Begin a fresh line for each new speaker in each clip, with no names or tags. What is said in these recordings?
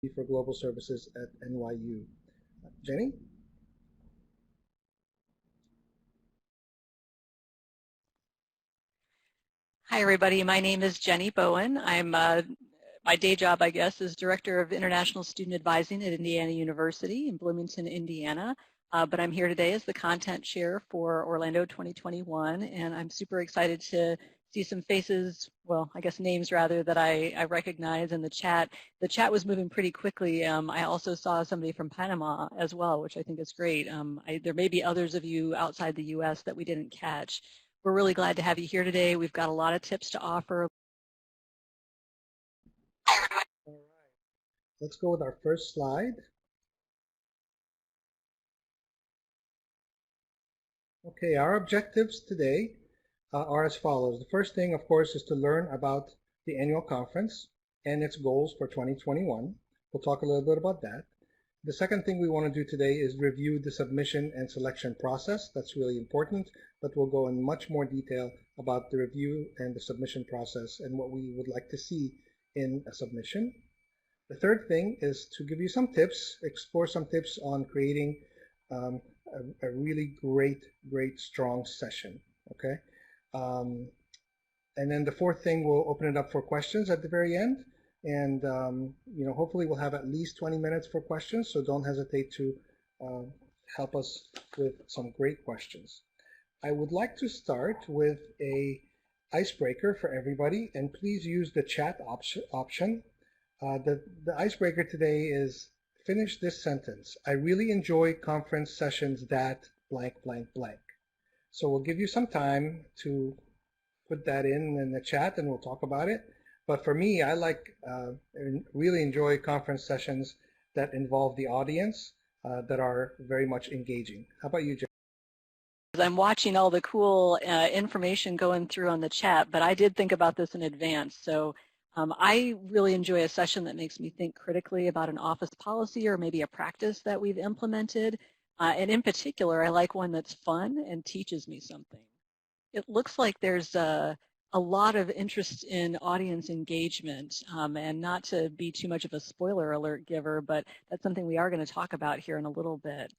for Global Services at NYU. Jenny?
Hi, everybody. My name is Jenny Bowen. I'm my day job, I guess, is Director of International Student Advising at Indiana University in Bloomington, Indiana. But I'm here today as the Content Chair for Orlando 2021, and I'm super excited to see some faces, well, I guess names rather, that I recognize in the chat. The chat was moving pretty quickly. I also saw somebody from Panama as well, which I think is great. There may be others of you outside the U.S. that we didn't catch. We're really glad to have you here today. We've got a lot of tips to offer.
All right. Let's go with our first slide. Okay, our objectives today are as follows. The first thing, of course, is to learn about the annual conference and its goals for 2021. We'll talk a little bit about that. The second thing we want to do today is review the submission and selection process. That's really important, but we'll go in much more detail about the review and the submission process and what we would like to see in a submission. The third thing is to give you some tips, explore some tips on creating a really great, strong session, okay? And then the fourth thing, we'll open it up for questions at the very end. And, hopefully we'll have at least 20 minutes for questions, so don't hesitate to help us with some great questions. I would like to start with a icebreaker for everybody, and please use the chat option. The icebreaker today is, finish this sentence. I really enjoy conference sessions that blank, blank, blank. So we'll give you some time to put that in the chat and we'll talk about it. But for me, I really enjoy conference sessions that involve the audience that are very much engaging. How about you, Jay?
I'm watching all the cool information going through on the chat, but I did think about this in advance. So I really enjoy a session that makes me think critically about an office policy or maybe a practice that we've implemented. And in particular, I like one that's fun and teaches me something. It looks like there's a lot of interest in audience engagement, and not to be too much of a spoiler alert giver, but that's something we are going to talk about here in a little bit.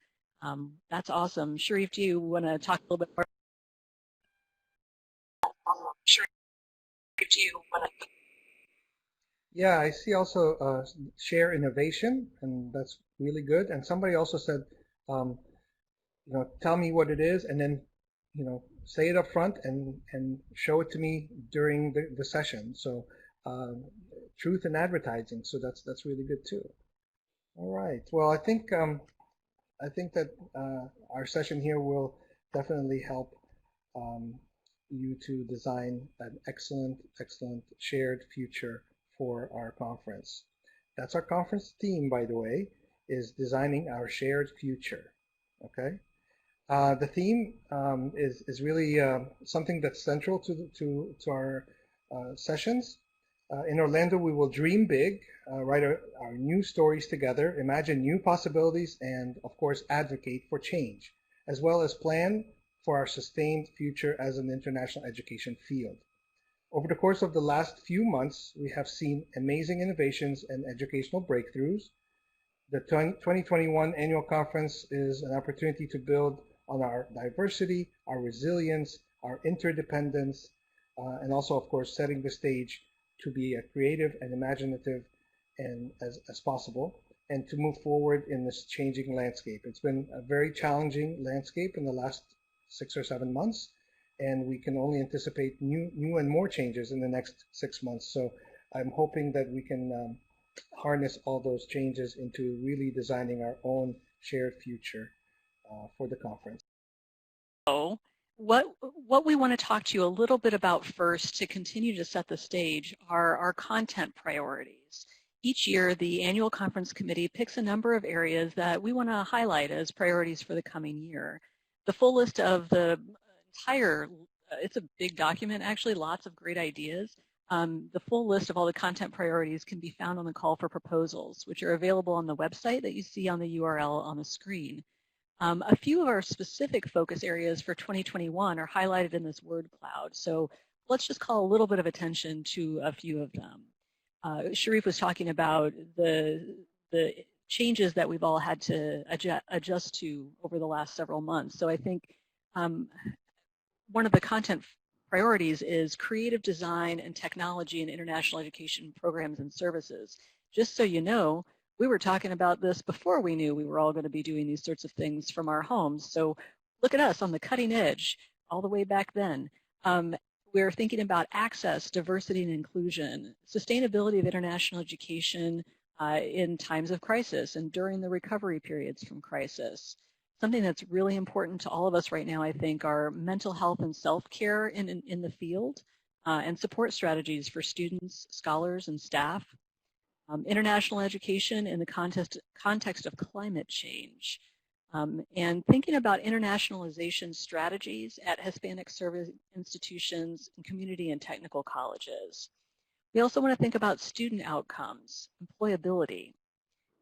That's awesome. Sharif, do you want to talk a little bit more? Sharif, do you want to?
Yeah, I see also share innovation, and that's really good. And somebody also said, tell me what it is, and then, say it up front and show it to me during the session. So truth in advertising. So that's really good too. All right. Well, I think that our session here will definitely help you to design an excellent shared future for our conference. That's our conference theme, by the way, is designing our shared future. Okay. The theme is really something that's central to our sessions. In Orlando, we will dream big, write our new stories together, imagine new possibilities, and of course advocate for change, as well as plan for our sustained future as an international education field. Over the course of the last few months, we have seen amazing innovations and educational breakthroughs. The 2021 annual conference is an opportunity to build on our diversity, our resilience, our interdependence, and also, of course, setting the stage to be as creative and imaginative and as possible, and to move forward in this changing landscape. It's been a very challenging landscape in the last 6 or 7 months, and we can only anticipate new and more changes in the next 6 months. So I'm hoping that we can harness all those changes into really designing our own shared future for the conference.
So what we want to talk to you a little bit about first to continue to set the stage are our content priorities. Each year, the annual conference committee picks a number of areas that we want to highlight as priorities for the coming year. The full list of the entire, it's a big document actually, lots of great ideas. The full list of all the content priorities can be found on the call for proposals, which are available on the website that you see on the URL on the screen. A few of our specific focus areas for 2021 are highlighted in this word cloud. So let's just call a little bit of attention to a few of them. Sharif was talking about the the changes that we've all had to adjust to over the last several months. So I think one of the content priorities is creative design and technology in international education programs and services. Just so you know, we were talking about this before we knew we were all going to be doing these sorts of things from our homes. So look at us on the cutting edge all the way back then. We're thinking about access, diversity, and inclusion, sustainability of international education in times of crisis and during the recovery periods from crisis. Something that's really important to all of us right now, I think, are mental health and self-care in the field and support strategies for students, scholars, and staff. International education in the context of climate change. And thinking about internationalization strategies at Hispanic service institutions and community and technical colleges. We also want to think about student outcomes, employability,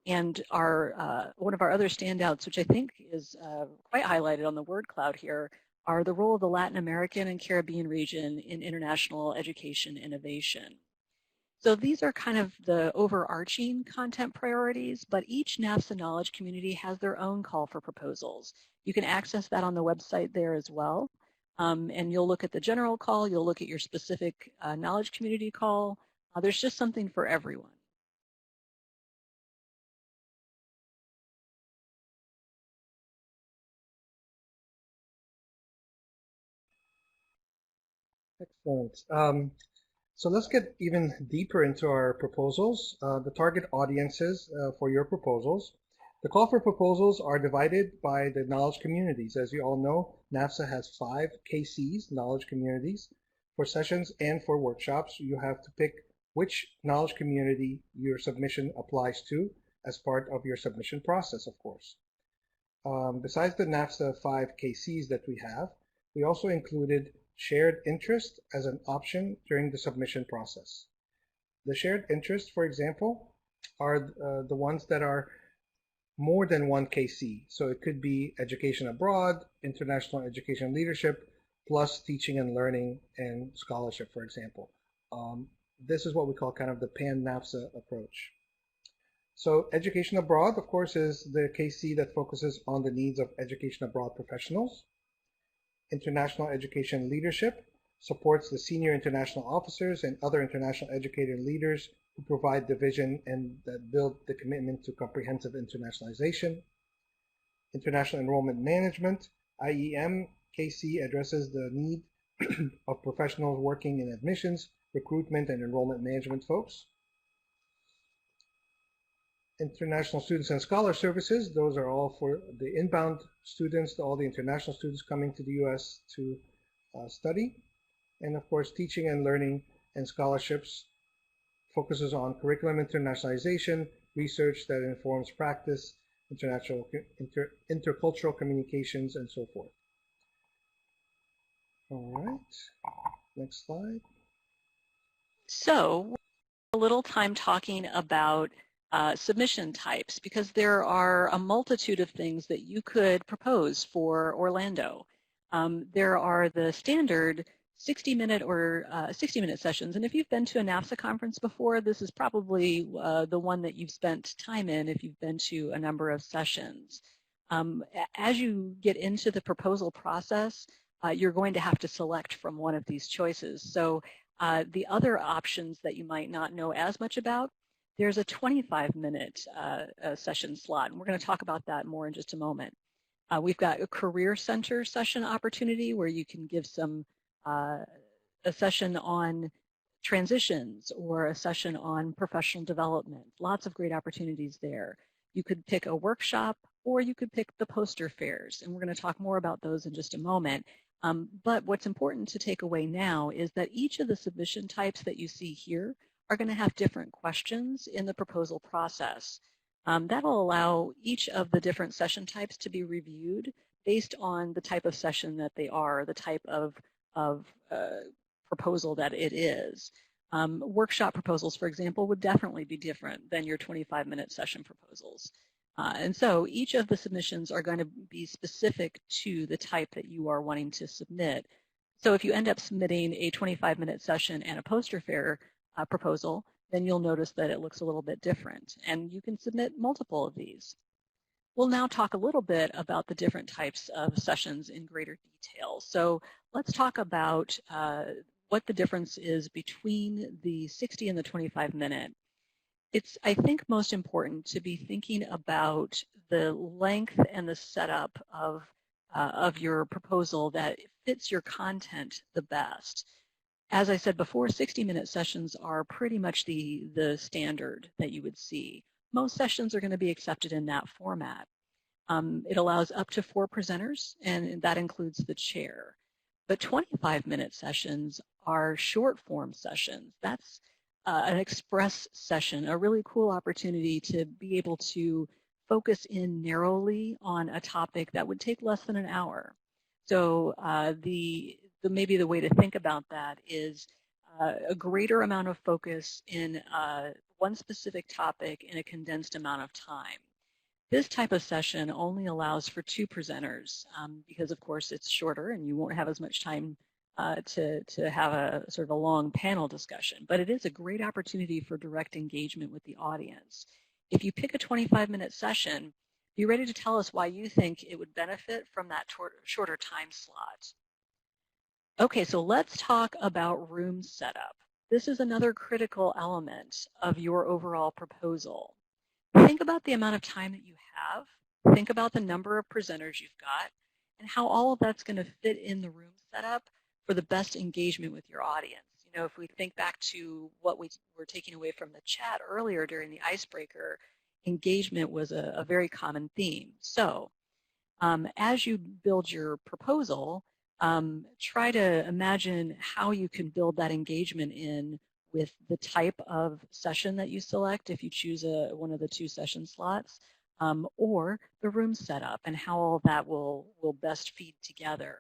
and one of our other standouts, which I think is quite highlighted on the word cloud here, are the role of the Latin American and Caribbean region in international education innovation. So these are kind of the overarching content priorities, but each NAFSA knowledge community has their own call for proposals. You can access that on the website there as well. And you'll look at the general call, you'll look at your specific knowledge community call. There's just something for everyone.
Excellent. So let's get even deeper into our proposals, the target audiences for your proposals. The call for proposals are divided by the knowledge communities. As you all know, NAFSA has 5 KCs, knowledge communities. For sessions and for workshops, you have to pick which knowledge community your submission applies to as part of your submission process, of course. Besides the NAFSA 5 KCs that we have, we also included shared interest as an option during the submission process. The shared interests, for example, are the ones that are more than 1 KC. So it could be education abroad, international education leadership, plus teaching and learning and scholarship, for example. This is what we call kind of the pan-NAFSA approach. So education abroad, of course, is the KC that focuses on the needs of education abroad professionals. International education leadership supports the senior international officers and other international educator leaders who provide the vision and that build the commitment to comprehensive internationalization. International enrollment management, IEM KC, addresses the need of professionals working in admissions, recruitment, and enrollment management folks. International students and scholar services, those are all for the inbound students, all the international students coming to the U.S. to study. And of course, teaching and learning and scholarships focuses on curriculum internationalization, research that informs practice, intercultural communications, and so forth. All right, next slide.
So, a little time talking about submission types, because there are a multitude of things that you could propose for Orlando. There are the standard 60-minute sessions, and if you've been to a NAFSA conference before, this is probably the one that you've spent time in if you've been to a number of sessions. As you get into the proposal process, you're going to have to select from one of these choices. So the other options that you might not know as much about, there's a 25-minute session slot, and we're going to talk about that more in just a moment. We've got a career center session opportunity where you can give a session on transitions or a session on professional development. Lots of great opportunities there. You could pick a workshop, or you could pick the poster fairs, and we're going to talk more about those in just a moment. But what's important to take away now is that each of the submission types that you see here are going to have different questions in the proposal process. That'll allow each of the different session types to be reviewed based on the type of session that they are, the type of proposal that it is. Workshop proposals, for example, would definitely be different than your 25-minute session proposals. And so each of the submissions are going to be specific to the type that you are wanting to submit. So if you end up submitting a 25-minute session and a poster fair proposal, then you'll notice that it looks a little bit different. And you can submit multiple of these. We'll now talk a little bit about the different types of sessions in greater detail. So let's talk about what the difference is between the 60 and the 25-minute. It's, I think, most important to be thinking about the length and the setup of your proposal that fits your content the best. As I said before, 60-minute sessions are pretty much the standard that you would see. Most sessions are going to be accepted in that format. It allows up to 4 presenters, and that includes the chair. But 25-minute sessions are short form sessions. That's an express session, a really cool opportunity to be able to focus in narrowly on a topic that would take less than an hour. So maybe the way to think about that is a greater amount of focus in one specific topic in a condensed amount of time. This type of session only allows for 2 presenters because, of course, it's shorter and you won't have as much time to have a sort of a long panel discussion. But it is a great opportunity for direct engagement with the audience. If you pick a 25-minute session, be ready to tell us why you think it would benefit from that shorter time slot. Okay, so let's talk about room setup. This is another critical element of your overall proposal. Think about the amount of time that you have. Think about the number of presenters you've got and how all of that's going to fit in the room setup for the best engagement with your audience. You know, if we think back to what we were taking away from the chat earlier during the icebreaker, engagement was a very common theme. So as you build your proposal, try to imagine how you can build that engagement in with the type of session that you select if you choose one of the 2 session slots, or the room setup and how all that will best feed together.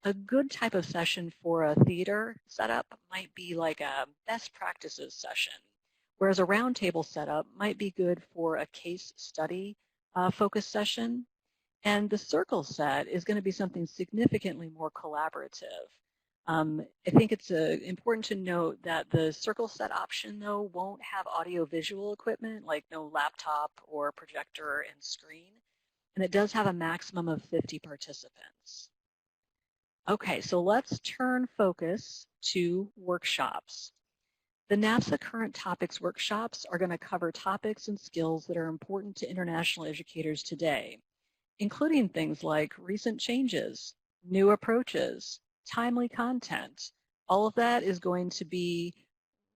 A good type of session for a theater setup might be like a best practices session, whereas a roundtable setup might be good for a case study focused session. And the circle set is going to be something significantly more collaborative. I think it's important to note that the circle set option, though, won't have audio-visual equipment, like no laptop or projector and screen. And it does have a maximum of 50 participants. Okay, so let's turn focus to workshops. The NAFSA Current Topics workshops are going to cover topics and skills that are important to international educators today, including things like recent changes, new approaches, timely content. All of that is going to be,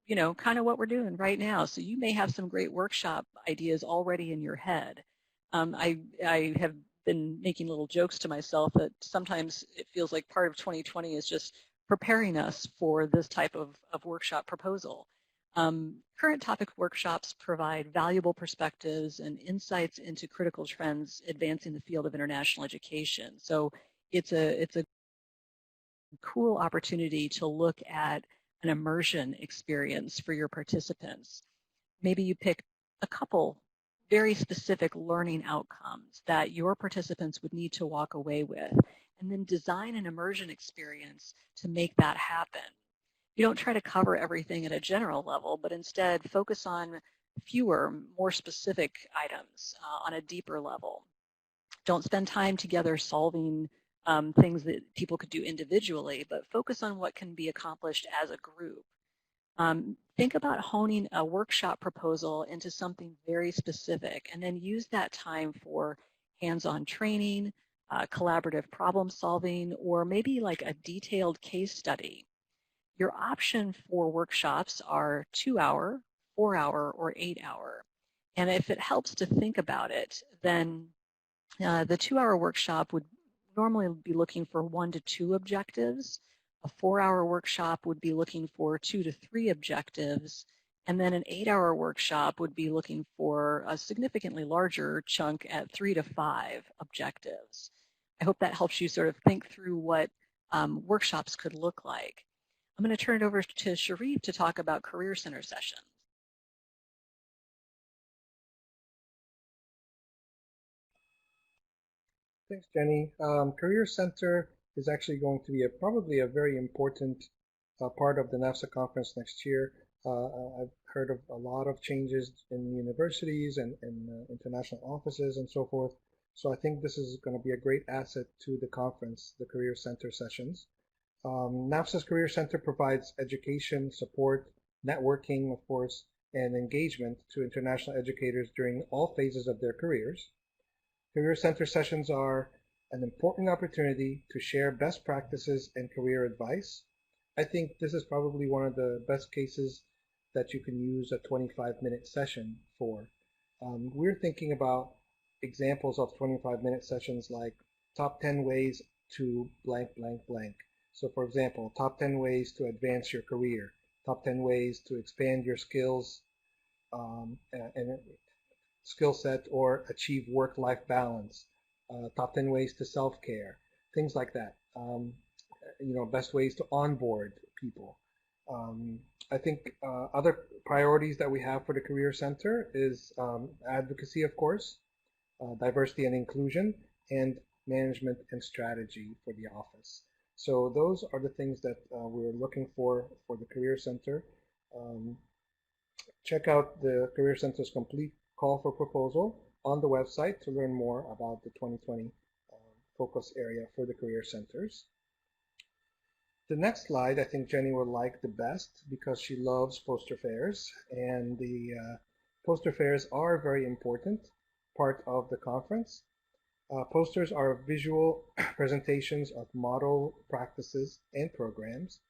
you know, kind of what we're doing right now. So you may have some great workshop ideas already in your head. I have been making little jokes to myself that sometimes it feels like part of 2020 is just preparing us for this type of workshop proposal. Current topic workshops provide valuable perspectives and insights into critical trends advancing the field of international education. So it's a cool opportunity to look at an immersion experience for your participants. Maybe you pick a couple very specific learning outcomes that your participants would need to walk away with, and then design an immersion experience to make that happen. You don't try to cover everything at a general level, but instead focus on fewer, more specific items on a deeper level. Don't spend time together solving things that people could do individually, but focus on what can be accomplished as a group. Think about honing a workshop proposal into something very specific, and then use that time for hands-on training, collaborative problem solving, or maybe like a detailed case study. Your option for workshops are 2-hour, 4-hour, or 8-hour. And if it helps to think about it, then the 2-hour workshop would normally be looking for 1 to 2 objectives. A 4-hour workshop would be looking for 2 to 3 objectives. And then an 8-hour workshop would be looking for a significantly larger chunk at 3 to 5 objectives. I hope that helps you sort of think through what workshops could look like. I'm going to turn it over to Sharif to talk about Career Center sessions.
Thanks, Jenny. Career Center is actually going to be probably a very important part of the NAFSA conference next year. I've heard of a lot of changes in universities and international offices and so forth. So I think this is going to be a great asset to the conference, the Career Center sessions. NAFSA's Career Center provides education, support, networking, of course, and engagement to international educators during all phases of their careers. Career Center sessions are an important opportunity to share best practices and career advice. I think this is probably one of the best cases that you can use a 25-minute session for. We're thinking about examples of 25-minute sessions like top 10 ways to blank, blank, blank. So for example, top 10 ways to advance your career, top 10 ways to expand your skills and skill set or achieve work-life balance, top 10 ways to self-care, things like that. Best ways to onboard people. I think other priorities that we have for the Career Center is advocacy, of course, diversity and inclusion, and management and strategy for the office. So those are the things that we're looking for the Career Center. Check out the Career Center's complete call for proposal on the website to learn more about the 2020 focus area for the Career Centers. The next slide, I think Jenny will like the best because she loves poster fairs, and the poster fairs are a very important part of the conference. Posters are visual presentations of model practices and programs.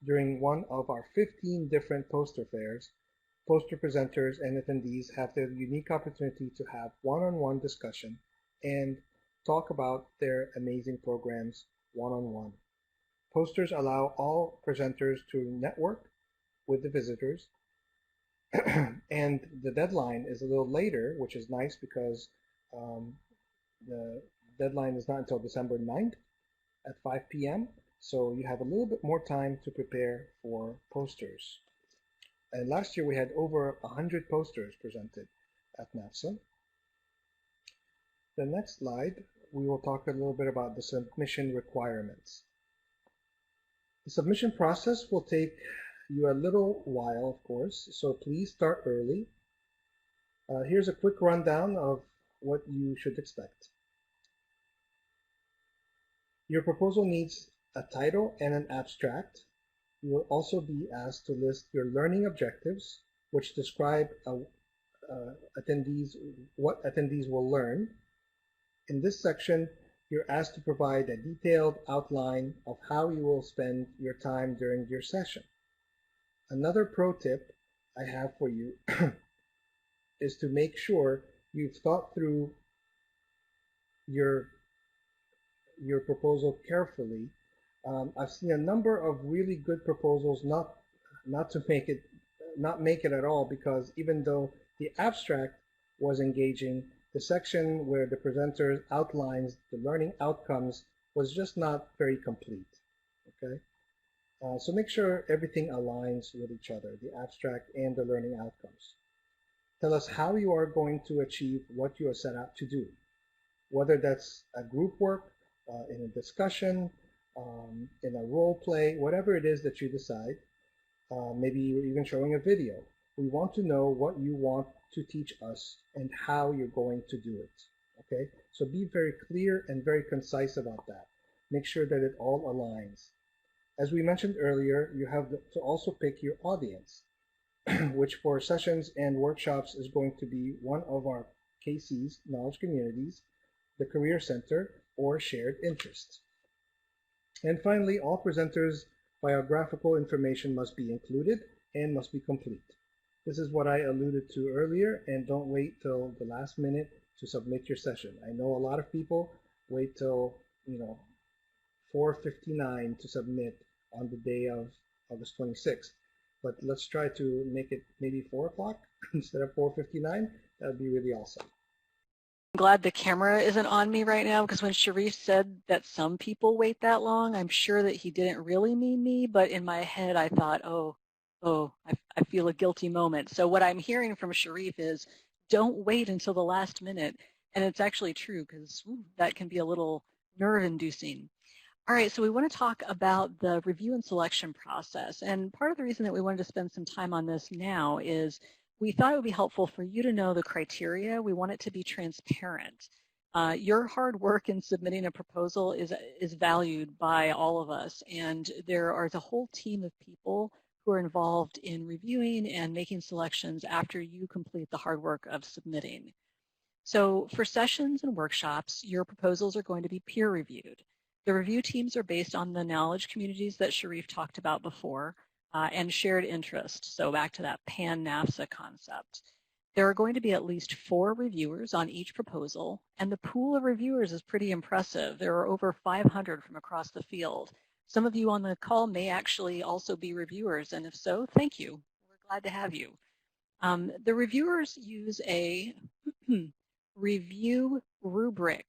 During one of our 15 different poster fairs, poster presenters and attendees have the unique opportunity to have one-on-one discussion and talk about their amazing programs one-on-one. Posters allow all presenters to network with the visitors, and the deadline is a little later, which is nice because the deadline is not until December 9th at 5 p.m., so you have a little bit more time to prepare for posters. And last year we had over 100 posters presented at NAFSA. The next slide, we will talk a little bit about the submission requirements. The submission process will take you a little while, of course, so please start early. Here's a quick rundown of what you should expect. Your proposal needs a title and an abstract. You will also be asked to list your learning objectives, which describe what attendees will learn. In this section, you're asked to provide a detailed outline of how you will spend your time during your session. Another pro tip I have for you is to make sure you've thought through your proposal carefully. I've seen a number of really good proposals not make it at all, because even though the abstract was engaging, the section where the presenter outlines the learning outcomes was just not very complete. Okay, so make sure everything aligns with each other, the abstract and the learning outcomes. Tell us how you are going to achieve what you are set out to do, whether that's a group work, in a discussion, in a role play, whatever it is that you decide. Maybe you're even showing a video. We want to know what you want to teach us and how you're going to do it. Okay, so be very clear and very concise about that. Make sure that it all aligns. As we mentioned earlier, you have to also pick your audience, which for sessions and workshops is going to be one of our KCs, knowledge communities, the Career Center, or shared interests. And finally, all presenters' biographical information must be included and must be complete. This is what I alluded to earlier, and don't wait till the last minute to submit your session. I know a lot of people wait till 4:59 to submit on the day of August 26th, but let's try to make it maybe 4 o'clock instead of 4:59. That would be really awesome.
I'm glad the camera isn't on me right now, because when Sharif said that some people wait that long, I'm sure that he didn't really mean me, but in my head I thought, oh, I feel a guilty moment. So what I'm hearing from Sharif is, don't wait until the last minute. And it's actually true, because that can be a little nerve-inducing. All right, so we want to talk about the review and selection process. And part of the reason that we wanted to spend some time on this now is we thought it would be helpful for you to know the criteria. We want it to be transparent. Your hard work in submitting a proposal is valued by all of us, and there is a whole team of people who are involved in reviewing and making selections after you complete the hard work of submitting. So for sessions and workshops, your proposals are going to be peer reviewed. The review teams are based on the knowledge communities that Sharif talked about before and shared interest. So back to that pan-NAFSA concept. There are going to be at least 4 reviewers on each proposal, and the pool of reviewers is pretty impressive. There are over 500 from across the field. Some of you on the call may actually also be reviewers, and if so, thank you. We're glad to have you. The reviewers use a review rubric.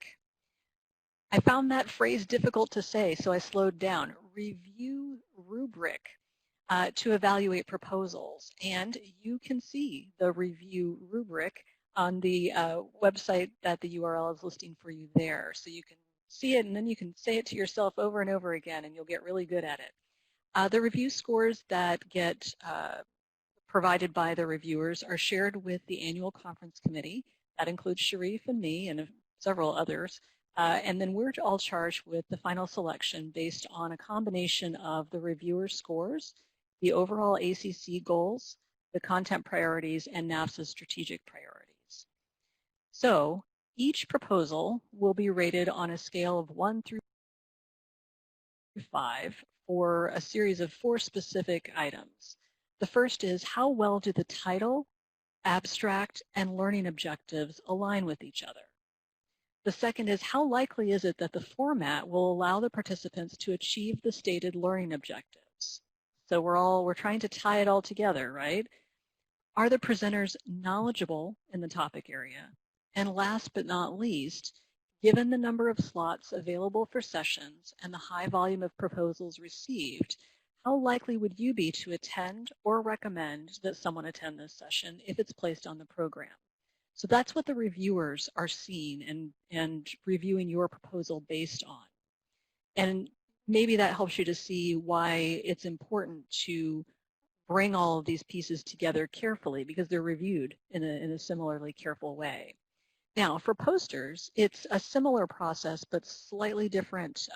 I found that phrase difficult to say, so I slowed down. Review rubric to evaluate proposals. And you can see the review rubric on the website that the URL is listing for you there. So you can see it and then you can say it to yourself over and over again and you'll get really good at it. The review scores that get provided by the reviewers are shared with the annual conference committee. That includes Sharif and me and several others. And then we're all charged with the final selection based on a combination of the reviewer scores, the overall ACC goals, the content priorities, and NAFSA's strategic priorities. So each proposal will be rated on a scale of 1 through 5 for a series of 4 specific items. The first is how well do the title, abstract, and learning objectives align with each other? The second is how likely is it that the format will allow the participants to achieve the stated learning objectives? So we're trying to tie it all together, right? Are the presenters knowledgeable in the topic area? And last but not least, given the number of slots available for sessions and the high volume of proposals received, how likely would you be to attend or recommend that someone attend this session if it's placed on the program? So that's what the reviewers are seeing and reviewing your proposal based on. And maybe that helps you to see why it's important to bring all of these pieces together carefully because they're reviewed in a similarly careful way. Now, for posters, it's a similar process, but slightly different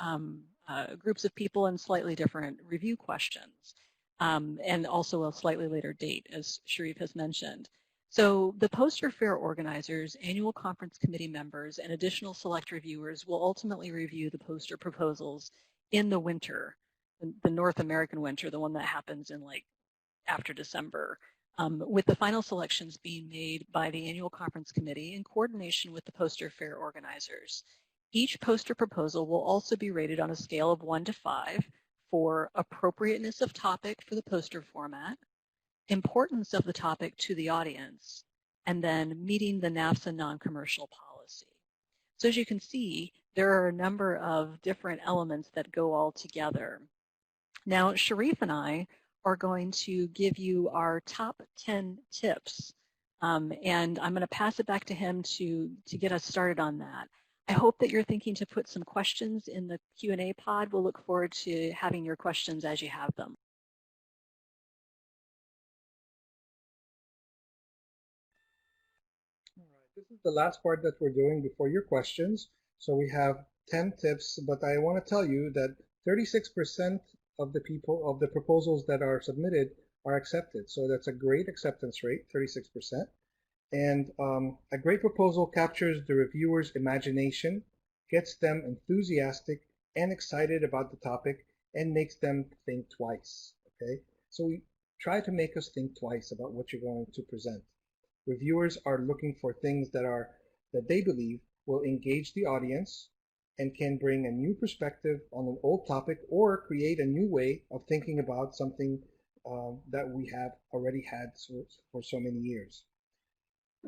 groups of people and slightly different review questions, and also a slightly later date, as Sharif has mentioned. So the poster fair organizers, annual conference committee members, and additional select reviewers will ultimately review the poster proposals in the winter, the North American winter, the one that happens in like after December, with the final selections being made by the annual conference committee in coordination with the poster fair organizers. Each poster proposal will also be rated on a scale of 1 to 5 for appropriateness of topic for the poster format, importance of the topic to the audience, and then meeting the NAFSA non-commercial policy. So as you can see, there are a number of different elements that go all together. Now, Sharif and I are going to give you our top 10 tips, and I'm going to pass it back to him to get us started on that. I hope that you're thinking to put some questions in the Q&A pod. We'll look forward to having your questions as you have them.
All right, this is the last part that we're doing before your questions. So we have 10 tips, but I want to tell you that 36% of the proposals that are submitted are accepted. So that's a great acceptance rate, 36%. And a great proposal captures the reviewer's imagination, gets them enthusiastic and excited about the topic, and makes them think twice. Okay, so we try to make us think twice about what you're going to present. Reviewers are looking for things that they believe will engage the audience and can bring a new perspective on an old topic or create a new way of thinking about something that we have already had for so many years.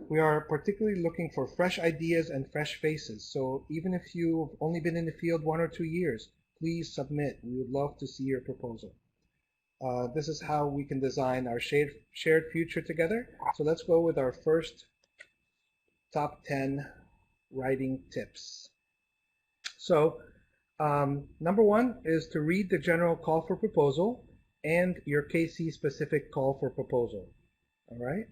We are particularly looking for fresh ideas and fresh faces. So even if you've only been in the field 1 or 2 years, please submit. We would love to see your proposal. This is how we can design our shared future together. So let's go with our first top 10 writing tips. So Number one is to read the general call for proposal and your KC specific call for proposal. All right.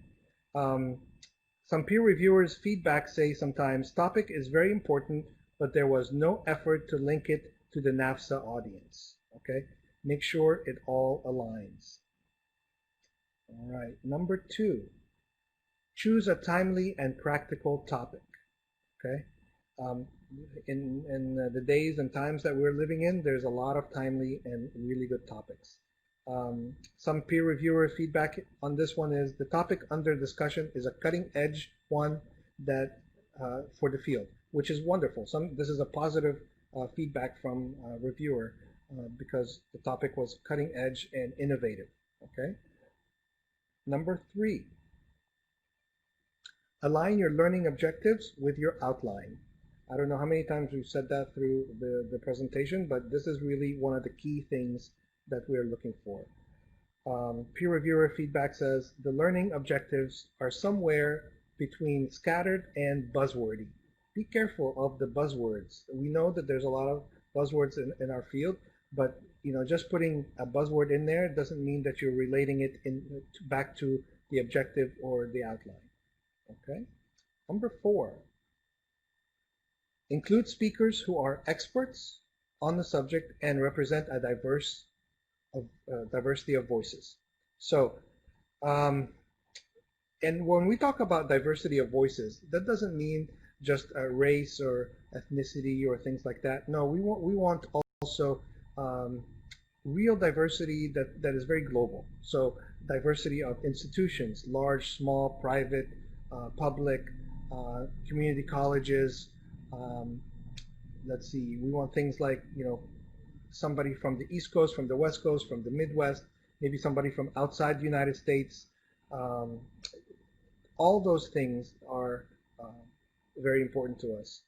Some peer reviewers' feedback say sometimes topic is very important, but there was no effort to link it to the NAFSA audience. Okay. Make sure it all aligns. All right. Number two, choose a timely and practical topic. Okay. In the days and times that we're living in, there's a lot of timely and really good topics. Some peer reviewer feedback on this one is the topic under discussion is a cutting edge one that for the field, which is wonderful. This is a positive feedback from a reviewer because the topic was cutting edge and innovative. Okay. Number three, align your learning objectives with your outline. I don't know how many times we've said that through the presentation, but this is really one of the key things that we're looking for. Peer reviewer feedback says the learning objectives are somewhere between scattered and buzzwordy. Be careful of the buzzwords. We know that there's a lot of buzzwords in our field, but just putting a buzzword in there doesn't mean that you're relating it back to the objective or the outline. Okay. Number four, include speakers who are experts on the subject and represent a diversity of voices. So, and when we talk about diversity of voices, that doesn't mean just a race or ethnicity or things like that. No, we want also real diversity that is very global. So diversity of institutions, large, small, private, public, community colleges. Let's see, we want things like, somebody from the East Coast, from the West Coast, from the Midwest, maybe somebody from outside the United States. All those things are very important to us.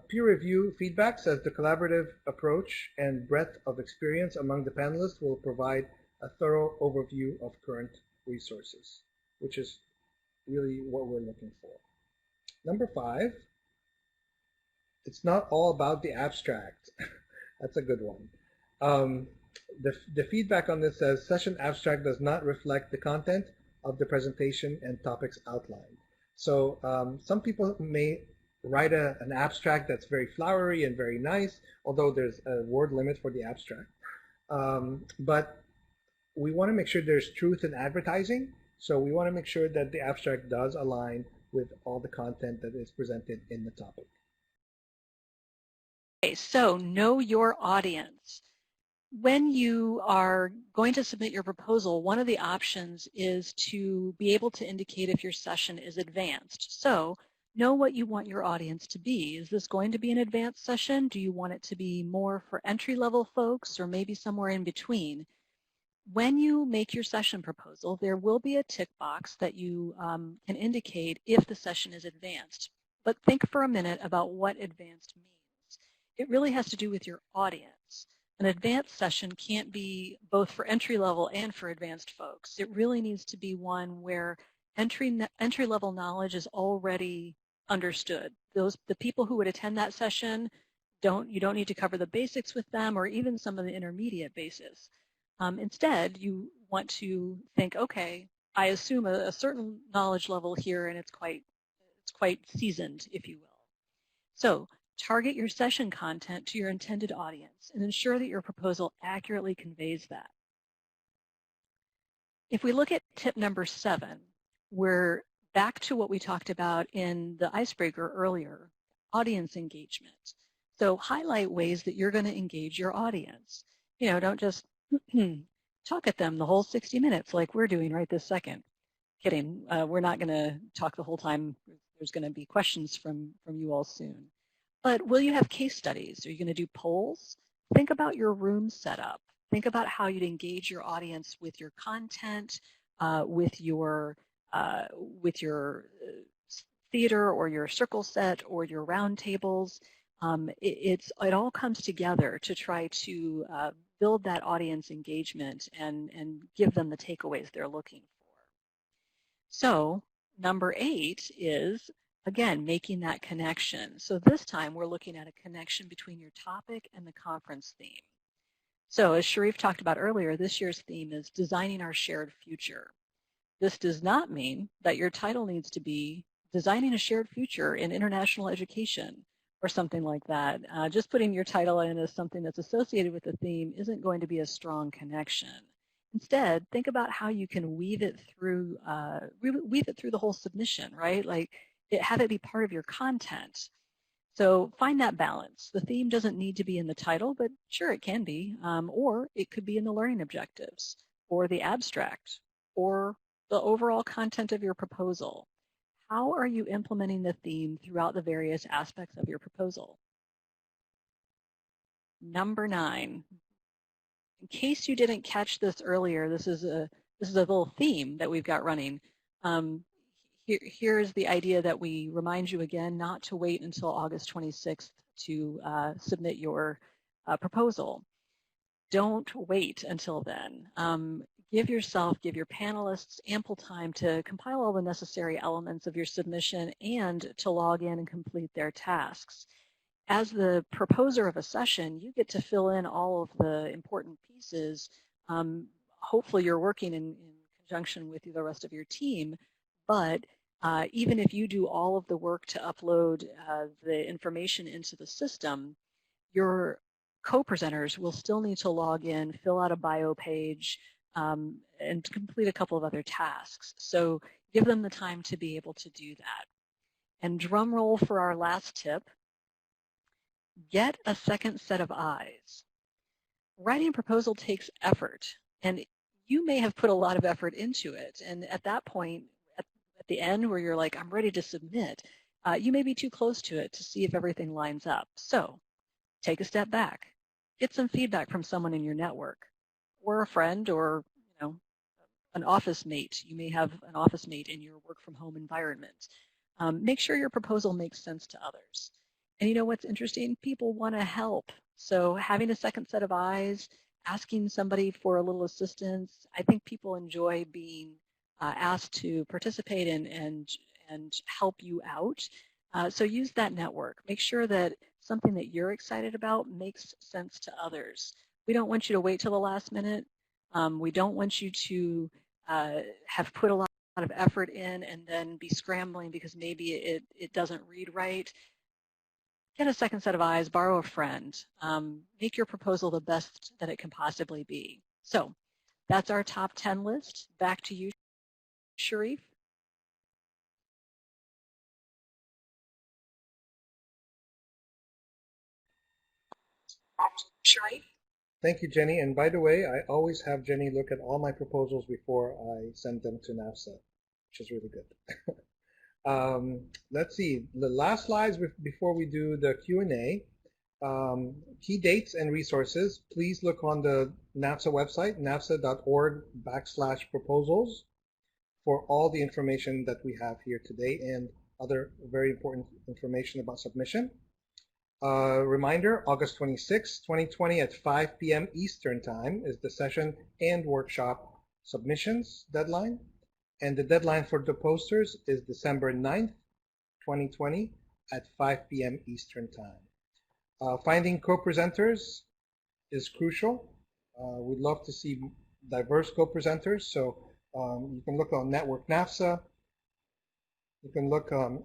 Peer review feedback says the collaborative approach and breadth of experience among the panelists will provide a thorough overview of current resources, which is really what we're looking for. Number five, it's not all about the abstract. That's a good one. The feedback on this says session abstract does not reflect the content of the presentation and topics outlined. So some people may write an abstract that's very flowery and very nice, although there's a word limit for the abstract. But we want to make sure there's truth in advertising. So we want to make sure that the abstract does align with all the content that is presented in the topic.
Okay, so know your audience. When you are going to submit your proposal, one of the options is to be able to indicate if your session is advanced. So know what you want your audience to be. Is this going to be an advanced session? Do you want it to be more for entry-level folks or maybe somewhere in between? When you make your session proposal, there will be a tick box that you can indicate if the session is advanced. But think for a minute about what advanced means. It really has to do with your audience. An advanced session can't be both for entry-level and for advanced folks. It really needs to be one where entry-level knowledge is already understood. The people who would attend that session, you don't need to cover the basics with them or even some of the intermediate basis. Instead, you want to think, okay, I assume a certain knowledge level here, and it's quite seasoned, if you will. So target your session content to your intended audience and ensure that your proposal accurately conveys that. If we look at tip number 7, we're back to what we talked about in the icebreaker earlier, audience engagement. So highlight ways that you're going to engage your audience. Don't just talk at them the whole 60 minutes like we're doing right this second. Kidding, we're not going to talk the whole time. There's going to be questions from you all soon. But will you have case studies? Are you going to do polls? Think about your room setup. Think about how you'd engage your audience with your content, with your theater or your circle set or your round tables. It all comes together to try to build that audience engagement and give them the takeaways they're looking for. So number 8 is Again, making that connection. So this time we're looking at a connection between your topic and the conference theme. So as Sharif talked about earlier, this year's theme is Designing Our Shared Future. This does not mean that your title needs to be Designing a Shared Future in International Education or something like that. Just putting your title in as something that's associated with the theme isn't going to be a strong connection. Instead, think about how you can weave it through the whole submission, right? Like have it be part of your content. So find that balance. The theme doesn't need to be in the title, but sure it can be, or it could be in the learning objectives, or the abstract, or the overall content of your proposal. How are you implementing the theme throughout the various aspects of your proposal? Number 9. In case you didn't catch this earlier, this is a little theme that we've got running. Here's the idea that we remind you again not to wait until August 26th to submit your proposal. Don't wait until then. Give your panelists ample time to compile all the necessary elements of your submission and to log in and complete their tasks. As the proposer of a session, you get to fill in all of the important pieces. Hopefully you're working in conjunction with the rest of your team, but even if you do all of the work to upload the information into the system, your co-presenters will still need to log in, fill out a bio page, and complete a couple of other tasks. So give them the time to be able to do that. And drum roll for our last tip, get a second set of eyes. Writing a proposal takes effort, and you may have put a lot of effort into it. And at that point, at the end where you're like, I'm ready to submit, you may be too close to it to see if everything lines up. So take a step back. Get some feedback from someone in your network, or a friend, or an office mate. You may have an office mate in your work from home environment. Make sure your proposal makes sense to others. And you know what's interesting? People want to help. So having a second set of eyes, asking somebody for a little assistance, I think people enjoy being asked to participate and help you out. So use that network. Make sure that something that you're excited about makes sense to others. We don't want you to wait till the last minute. We don't want you to have put a lot of effort in and then be scrambling because maybe it doesn't read right. Get a second set of eyes, borrow a friend. Make your proposal the best that it can possibly be. So that's our top 10 list. Back to you, Sharif. Sharif?
Thank you, Jenny. And by the way, I always have Jenny look at all my proposals before I send them to NAFSA, which is really good. Let's see. The last slides before we do the Q&A. Key dates and resources. Please look on the NAFSA website, nafsa.org/proposals, for all the information that we have here today and other very important information about submission. Reminder, August 26, 2020 at 5 p.m. Eastern Time is the session and workshop submissions deadline. And the deadline for the posters is December 9th, 2020 at 5 p.m. Eastern Time. Finding co-presenters is crucial. We'd love to see diverse co-presenters. So you can look on Network NAFSA. You can look on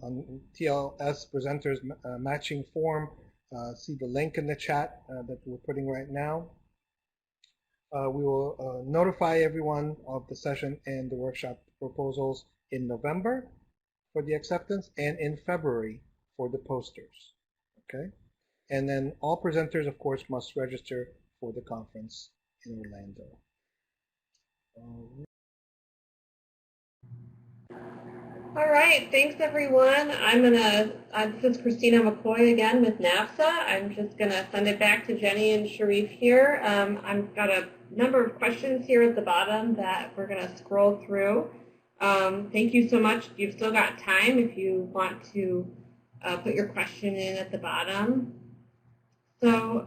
TLS presenters matching form. See the link in the chat that we're putting right now. We will notify everyone of the session and the workshop proposals in November for the acceptance and in February for the posters. Okay, and then all presenters, of course, must register for the conference in Orlando.
All right, thanks everyone. This is Christina McCoy again with NAFSA. I'm just gonna send it back to Jenny and Sharif here. I've got a number of questions here at the bottom that we're gonna scroll through. Thank you so much. You've still got time if you want to put your question in at the bottom. So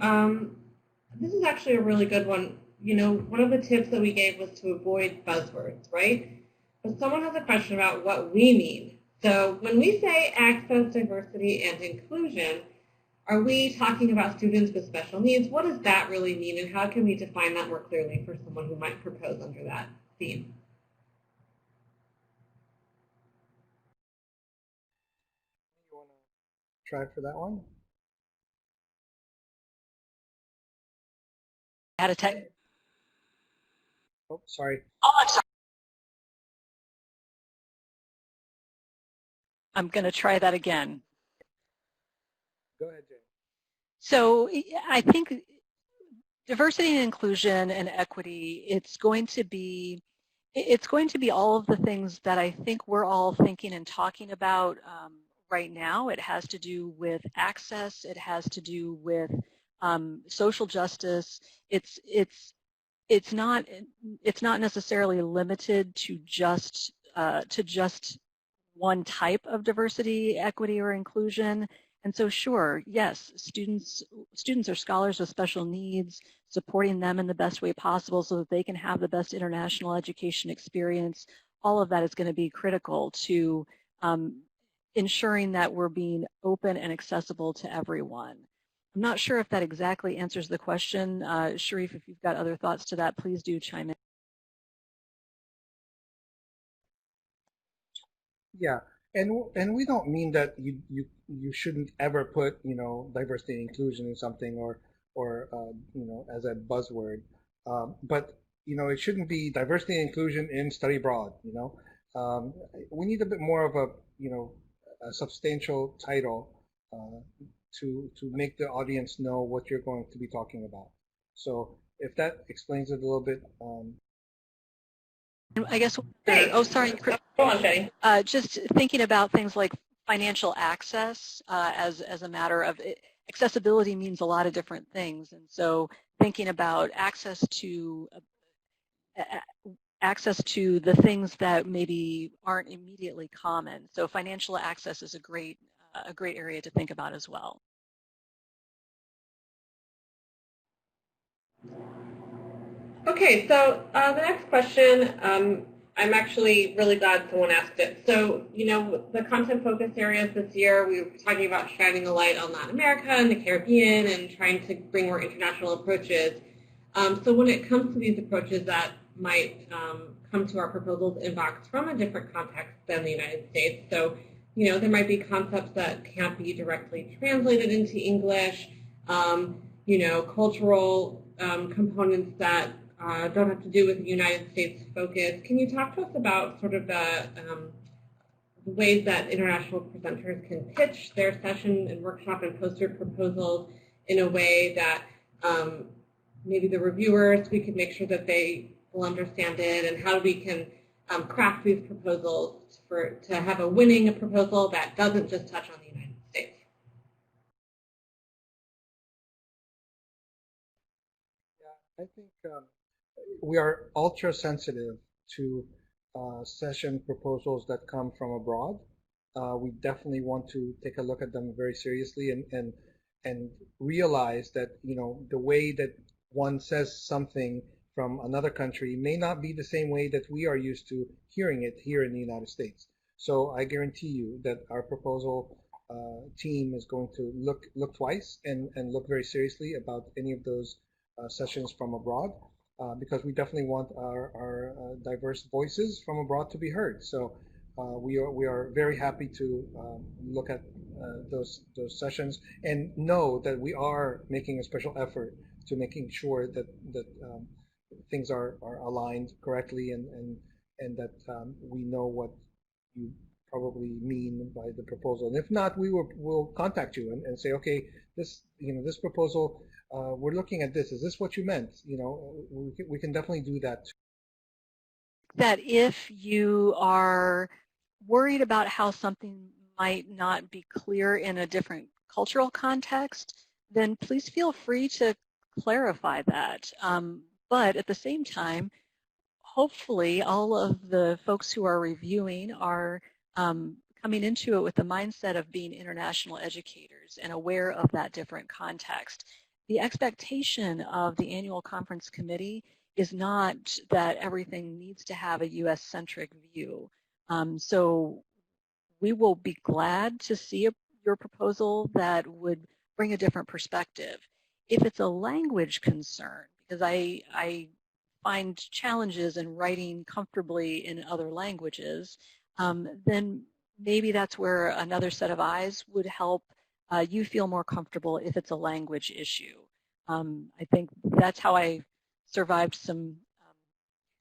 this is actually a really good one. You know, one of the tips that we gave was to avoid buzzwords, right? If someone has a question about what we mean So when we say access, diversity, and inclusion, are we talking about students with special needs? What does that really mean, and how can we define that more clearly for someone who might propose under that theme?
You want to try for that one?
Had a tech.
Oh, sorry.
Oh, I'm sorry. I'm going to try that again.
Go ahead, Jane.
So I think diversity and inclusion and equity, it's going to be all of the things that I think we're all thinking and talking about right now. It has to do with access. It has to do with social justice. It's not necessarily limited to just one type of diversity, equity, or inclusion. And so sure, yes, students or scholars with special needs, supporting them in the best way possible so that they can have the best international education experience, all of that is going to be critical to ensuring that we're being open and accessible to everyone. I'm not sure if that exactly answers the question. Sharif, if you've got other thoughts to that, please do chime in.
Yeah, and we don't mean that you shouldn't ever put diversity and inclusion in something or as a buzzword, but it shouldn't be diversity and inclusion in study abroad. We need a bit more of a substantial title to make the audience know what you're going to be talking about. So if that explains it a little bit.
I guess,
Hey.
oh, sorry.
Go on, Jenny.
Just thinking about things like financial access as a matter of accessibility means a lot of different things. And so thinking about access to the things that maybe aren't immediately common. So financial access is a great area to think about as well.
Okay, so the next question, I'm actually really glad someone asked it. So, the content focus areas this year, we were talking about shining a light on Latin America and the Caribbean and trying to bring more international approaches. So when it comes to these approaches that might come to our proposals inbox from a different context than the United States, so, there might be concepts that can't be directly translated into English, cultural components that don't have to do with the United States focus. Can you talk to us about sort of the ways that international presenters can pitch their session and workshop and poster proposals in a way that maybe the reviewers, we can make sure that they will understand it, and how we can craft these proposals to have a winning proposal that doesn't just touch on the United States?
Yeah, I think we are ultra sensitive to session proposals that come from abroad. We definitely want to take a look at them very seriously and realize that the way that one says something from another country may not be the same way that we are used to hearing it here in the United States. So I guarantee you that our proposal team is going to look twice and look very seriously about any of those sessions from abroad. Because we definitely want our diverse voices from abroad to be heard. So we are very happy to look at those sessions and know that we are making a special effort to making sure that things are aligned correctly and that we know what you probably mean by the proposal. And if not, we'll contact you and say, okay, this proposal. We're looking at this. Is this what you meant? We can definitely do that.
That if you are worried about how something might not be clear in a different cultural context, then please feel free to clarify that. But at the same time, hopefully all of the folks who are reviewing are coming into it with the mindset of being international educators and aware of that different context. The expectation of the annual conference committee is not that everything needs to have a U.S.-centric view. So we will be glad to see your proposal that would bring a different perspective. If it's a language concern, because I find challenges in writing comfortably in other languages, then maybe that's where another set of eyes would help you feel more comfortable if it's a language issue. I think that's how I survived some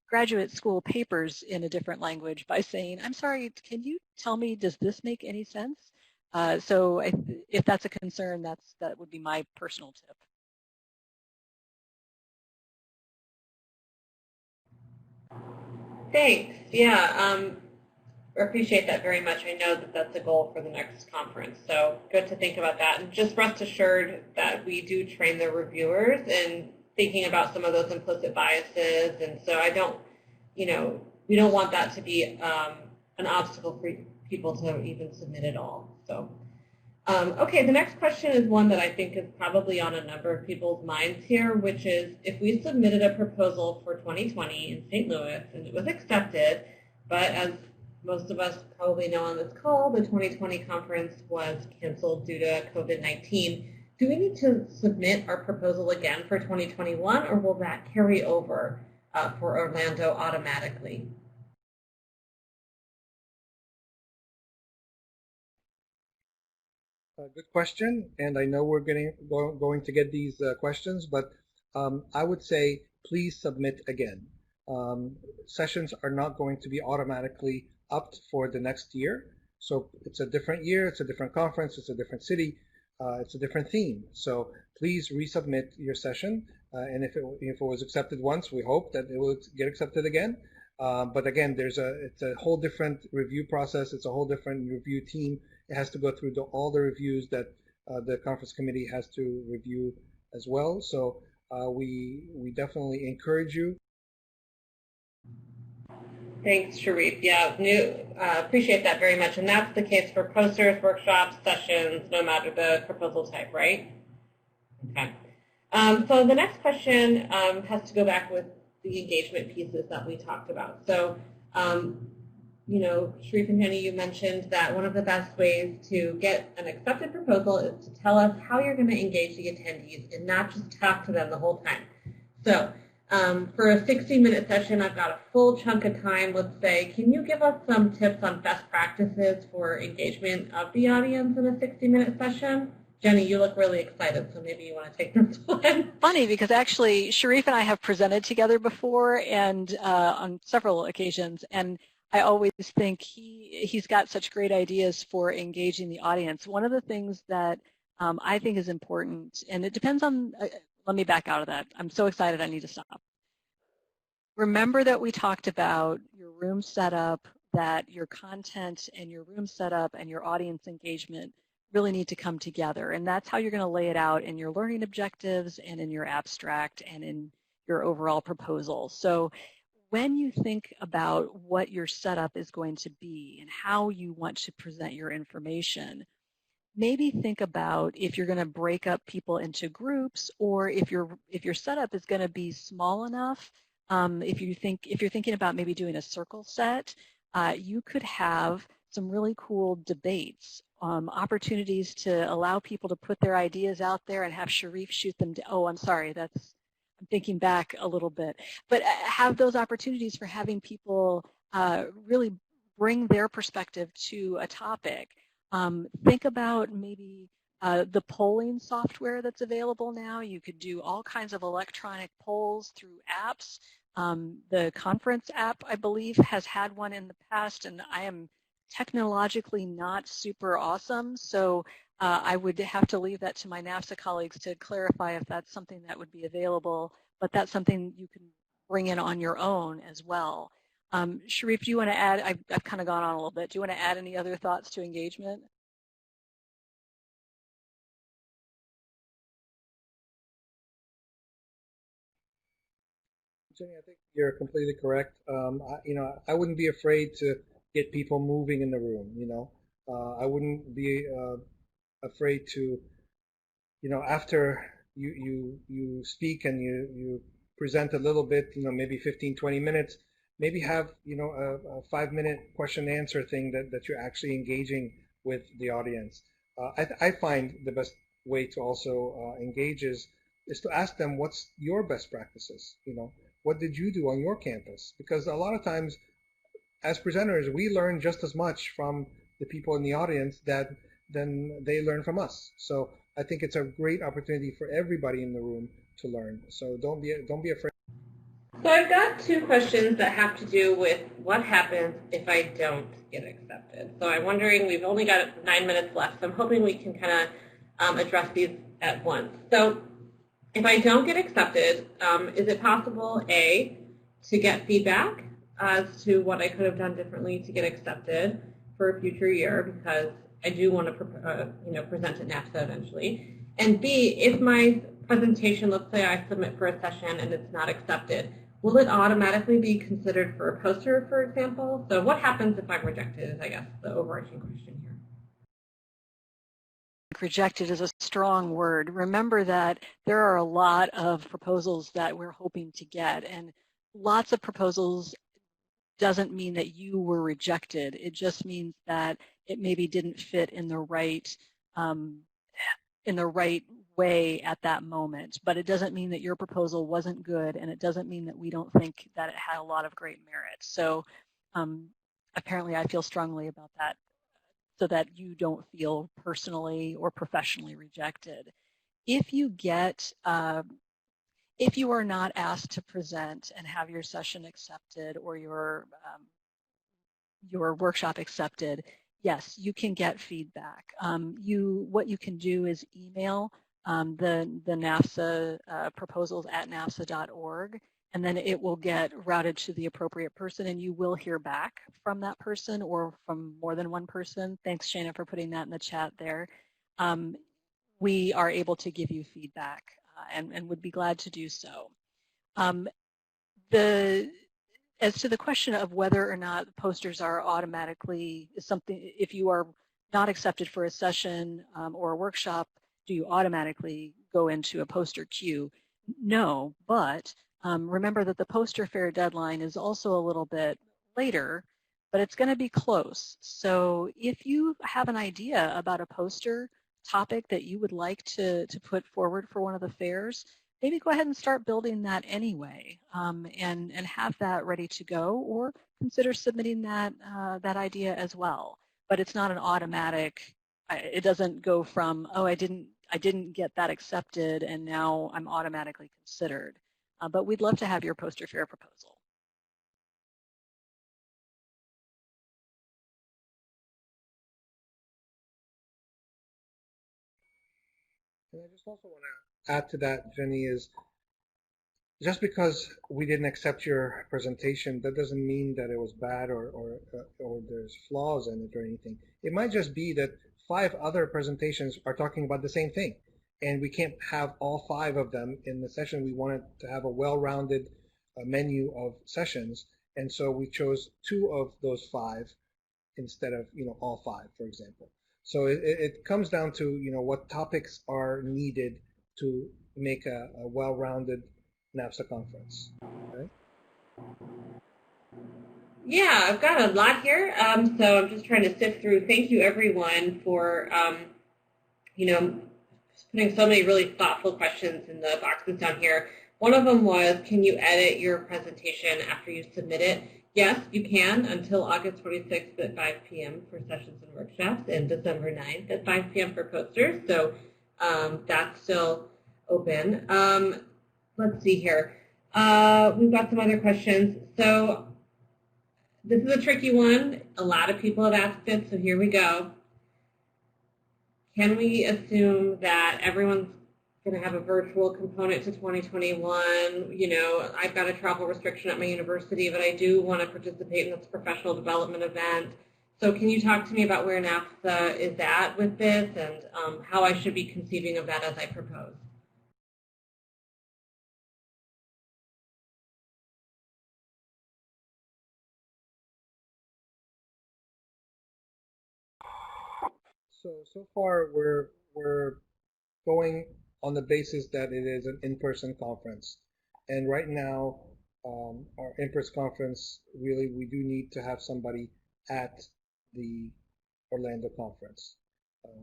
graduate school papers in a different language by saying, I'm sorry, can you tell me, does this make any sense? So if that's a concern, that would be my personal tip.
Thanks. Yeah, I appreciate that very much. I know that that's a goal for the next conference. So good to think about that. And just rest assured that we do train the reviewers in thinking about some of those implicit biases. And so I don't, we don't want that to be an obstacle for people to even submit at all. So, okay, the next question is one that I think is probably on a number of people's minds here, which is if we submitted a proposal for 2020 in St. Louis and it was accepted, but as most of us probably know on this call, the 2020 conference was canceled due to COVID-19. Do we need to submit our proposal again for 2021, or will that carry over for Orlando automatically?
Good question, and I know we're going to get these questions, but I would say please submit again. Sessions are not going to be automatically upped for the next year, so it's a different year, it's a different conference, it's a different city, it's a different theme. So please resubmit your session, and if it was accepted once, we hope that it will get accepted again. But again, it's a whole different review process. It's a whole different review team. It has to go through all the reviews that the conference committee has to review as well. So we definitely encourage you.
Thanks, Sharif. Yeah, appreciate that very much. And that's the case for posters, workshops, sessions, no matter the proposal type, right? Okay. So the next question has to go back with the engagement pieces that we talked about. So, Sharif and Jenny, you mentioned that one of the best ways to get an accepted proposal is to tell us how you're going to engage the attendees and not just talk to them the whole time. So for a 60-minute session, I've got a full chunk of time. Let's say, can you give us some tips on best practices for engagement of the audience in a 60-minute session? Jenny, you look really excited, so maybe you want to take this one.
Funny, because actually Sharif and I have presented together before and on several occasions, and I always think he's got such great ideas for engaging the audience. One of the things that I think is important, and it depends on, let me back out of that. I'm so excited I need to stop. Remember that we talked about your room setup, that your content and your room setup and your audience engagement really need to come together. And that's how you're going to lay it out in your learning objectives and in your abstract and in your overall proposal. So when you think about what your setup is going to be and how you want to present your information, maybe think about if you're going to break up people into groups, or if your setup is going to be small enough. If you're thinking about maybe doing a circle set, you could have some really cool debates, opportunities to allow people to put their ideas out there and have Sharif shoot them down. Oh, I'm sorry, I'm thinking back a little bit. But have those opportunities for having people really bring their perspective to a topic. Think about maybe the polling software that's available now. You could do all kinds of electronic polls through apps. The conference app, I believe, has had one in the past, and I am technologically not super awesome, so I would have to leave that to my NAFSA colleagues to clarify if that's something that would be available, but that's something you can bring in on your own as well. Sharif, do you want to add, I've kind of gone on a little bit, do you want to add any other thoughts to engagement?
Jenny, I think you're completely correct. I wouldn't be afraid to get people moving in the room. I wouldn't be afraid to, after you speak and you present a little bit, maybe 15, 20 minutes, maybe have a 5-minute question and answer thing that you're actually engaging with the audience. I find the best way to also engage is to ask them what's your best practices. What did you do on your campus? Because a lot of times as presenters, we learn just as much from the people in the audience than they learn from us. So I think it's a great opportunity for everybody in the room to learn. So don't be afraid.
So I've got two questions that have to do with what happens if I don't get accepted. So I'm wondering, we've only got 9 minutes left, so I'm hoping we can kind of address these at once. So if I don't get accepted, is it possible, A, to get feedback as to what I could have done differently to get accepted for a future year, because I do want to present at NAFSA eventually, and B, if my presentation, let's say I submit for a session and it's not accepted, will it automatically be considered for a poster, for example? So what happens if I'm rejected is, I guess, the overarching question here.
Rejected is a strong word. Remember that there are a lot of proposals that we're hoping to get, and lots of proposals doesn't mean that you were rejected. It just means that it maybe didn't fit in the right way at that moment. But it doesn't mean that your proposal wasn't good, and it doesn't mean that we don't think that it had a lot of great merit. So apparently I feel strongly about that, so that you don't feel personally or professionally rejected. If you get if you are not asked to present and have your session accepted or your workshop accepted, yes, you can get feedback. What you can do is email the NAFSA proposals at nafsa.org, and then it will get routed to the appropriate person, and you will hear back from that person or from more than one person. Thanks, Shana, for putting that in the chat there. We are able to give you feedback and would be glad to do so. As to the question of whether or not posters are automatically something, if you are not accepted for a session or a workshop, do you automatically go into a poster queue? No, but remember that the poster fair deadline is also a little bit later, but it's going to be close. So if you have an idea about a poster topic that you would like to put forward for one of the fairs, maybe go ahead and start building that anyway, and have that ready to go, or consider submitting that idea as well. But it's not an automatic. It doesn't go from, oh, I didn't get that accepted and now I'm automatically considered. But we'd love to have your poster fair proposal.
And I just also want to add to that, Jenny, is just because we didn't accept your presentation, that doesn't mean that it was bad or there's flaws in it or anything. It might just be that 5 other presentations are talking about the same thing, and we can't have all 5 of them in the session. We wanted to have a well-rounded menu of sessions, and so we chose 2 of those 5 instead of all 5, for example. So it comes down to what topics are needed to make a well-rounded NAFSA conference. Okay?
Yeah, I've got a lot here, so I'm just trying to sift through. Thank you, everyone, for putting so many really thoughtful questions in the boxes down here. One of them was, can you edit your presentation after you submit it? Yes, you can until August 26th at 5 p.m. for sessions and workshops, and December 9th at 5 p.m. for posters. So that's still open. Let's see here. We've got some other questions. So this is a tricky one. A lot of people have asked it, so here we go. Can we assume that everyone's going to have a virtual component to 2021? I've got a travel restriction at my university, but I do want to participate in this professional development event. So can you talk to me about where NAFSA is at with this and how I should be conceiving of that as I propose?
So far we're going on the basis that it is an in-person conference, and right now our in-person conference, really, we do need to have somebody at the Orlando conference.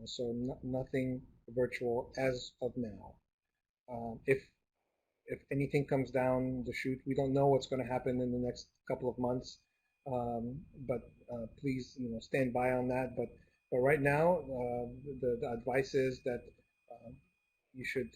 So nothing virtual as of now. If anything comes down the chute, we don't know what's going to happen in the next couple of months. But please, stand by on that. But right now, the advice is that you should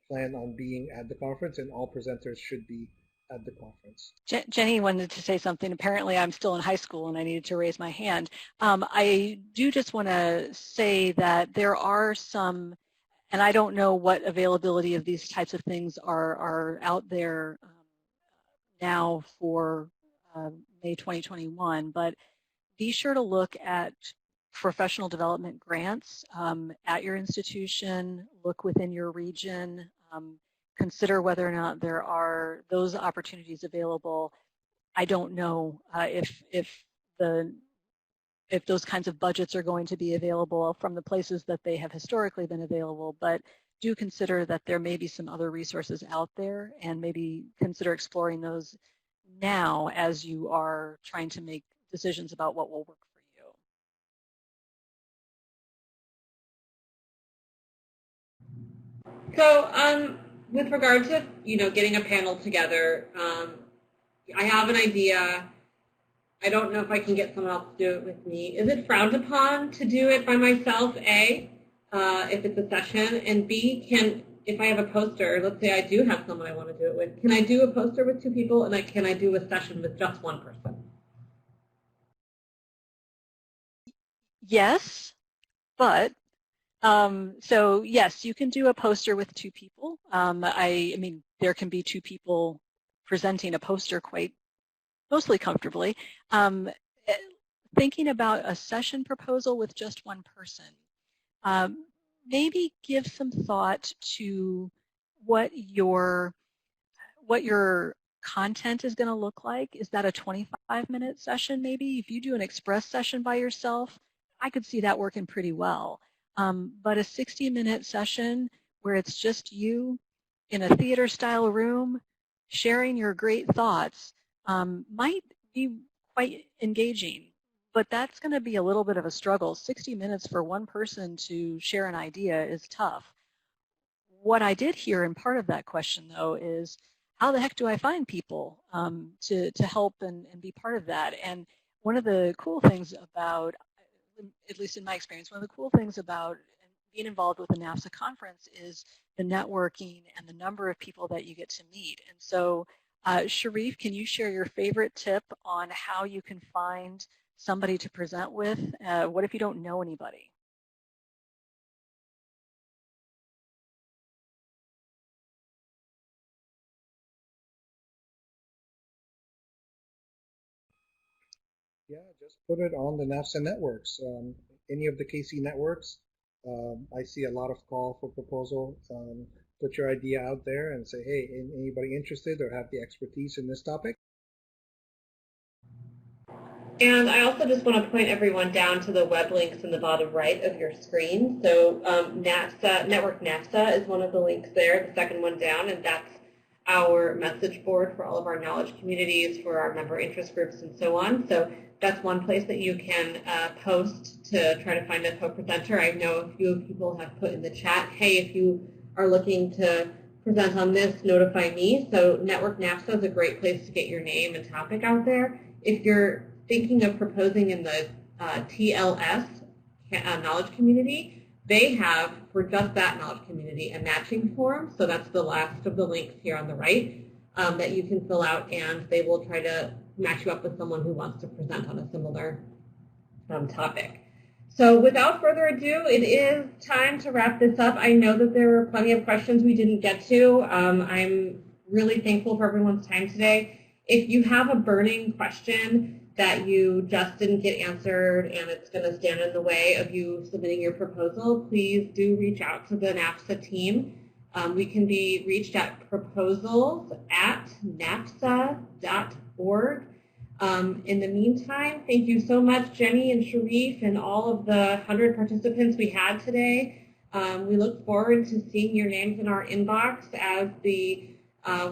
plan on being at the conference, and all presenters should be at the conference.
Jenny wanted to say something. Apparently, I'm still in high school, and I needed to raise my hand. I do just want to say that there are some, and I don't know what availability of these types of things are out there now for May 2021, but be sure to look at professional development grants at your institution, look within your region, consider whether or not there are those opportunities available. I don't know if those kinds of budgets are going to be available from the places that they have historically been available, but do consider that there may be some other resources out there, and maybe consider exploring those now as you are trying to make decisions about what will work for you.
So with regard to getting a panel together, I have an idea. I don't know if I can get someone else to do it with me. Is it frowned upon to do it by myself, A, if it's a session, and B, if I have a poster, let's say I do have someone I want to do it with, can I do a poster with 2 people, and can I do a session with just 1 person?
Yes, but so yes, you can do a poster with 2 people. I mean, there can be 2 people presenting a poster mostly comfortably. Thinking about a session proposal with just 1 person, maybe give some thought to what your content is going to look like. Is that a 25-minute session maybe? If you do an express session by yourself, I could see that working pretty well. But a 60-minute session where it's just you in a theater-style room sharing your great thoughts might be quite engaging, but that's going to be a little bit of a struggle. 60 minutes for 1 person to share an idea is tough. What I did hear in part of that question, though, is how the heck do I find people to help and be part of that? And one of the cool things about, at least in my experience, one of the cool things about being involved with a NAFSA conference is the networking and the number of people that you get to meet. And so, Sharif, can you share your favorite tip on how you can find somebody to present with? What if you don't know anybody?
Yeah, just put it on the NAFSA networks. Any of the KC networks, I see a lot of call for proposal. Put your idea out there and say, hey, anybody interested or have the expertise in this topic?
And I also just want to point everyone down to the web links in the bottom right of your screen. So Network NAFSA is one of the links there, the second one down, and that's our message board for all of our knowledge communities, for our member interest groups, and so on. So that's one place that you can post to try to find a co-presenter. I know a few people have put in the chat, hey, if you are looking to present on this, notify me. So Network NAFSA is a great place to get your name and topic out there. If you're thinking of proposing in the TLS knowledge community, they have, for just that knowledge community, a matching form. So that's the last of the links here on the right that you can fill out, and they will try to match you up with someone who wants to present on a similar topic. So without further ado, it is time to wrap this up. I know that there were plenty of questions we didn't get to. I'm really thankful for everyone's time today. If you have a burning question that you just didn't get answered and it's going to stand in the way of you submitting your proposal, please do reach out to the NAFSA team. We can be reached at proposals@nafsa.org. In the meantime, thank you so much, Jenny and Sharif, and all of the 100 participants we had today. We look forward to seeing your names in our inbox as the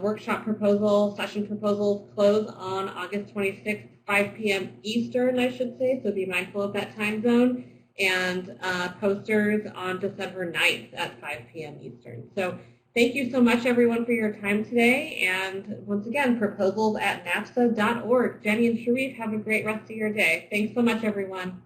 workshop proposal, session proposals close on August 26th, 5 p.m. Eastern, I should say, so be mindful of that time zone, and posters on December 9th at 5 p.m. Eastern. So thank you so much, everyone, for your time today, and once again, proposals@napsa.org. Jenny and Sharif, have a great rest of your day. Thanks so much, everyone.